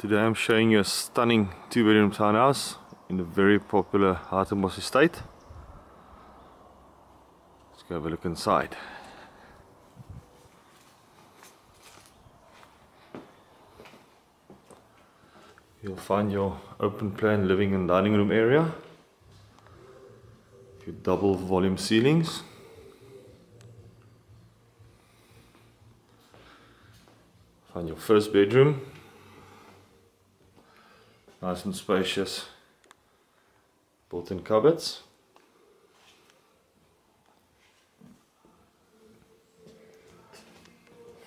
Today I'm showing you a stunning 2-bedroom townhouse in the very popular Hartenbos estate. Let's go have a look inside. You'll find your open plan living and dining room area, your double volume ceilings, find your first bedroom, nice and spacious, built-in cupboards,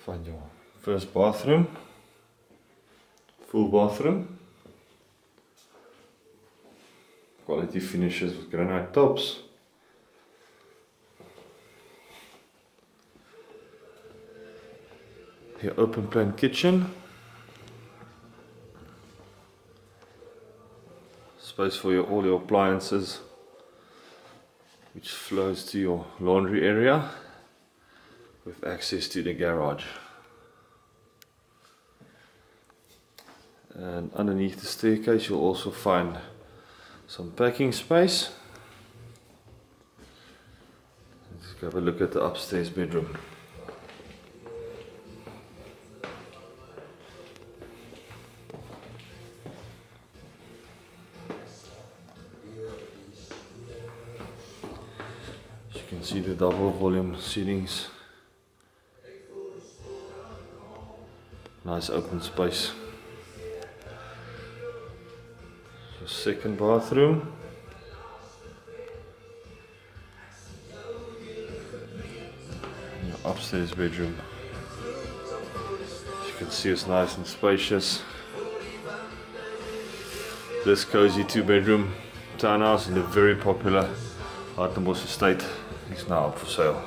find your first bathroom, full bathroom, quality finishes with granite tops, your open plan kitchen, space for all your appliances, which flows to your laundry area with access to the garage. And underneath the staircase you'll also find some packing space. Let's go have a look at the upstairs bedroom. As you can see, the double volume ceilings, nice open space. Your second bathroom, and your upstairs bedroom. As you can see, it's nice and spacious. This cozy 2-bedroom townhouse in the very popular Hartenbos estate is now up for sale.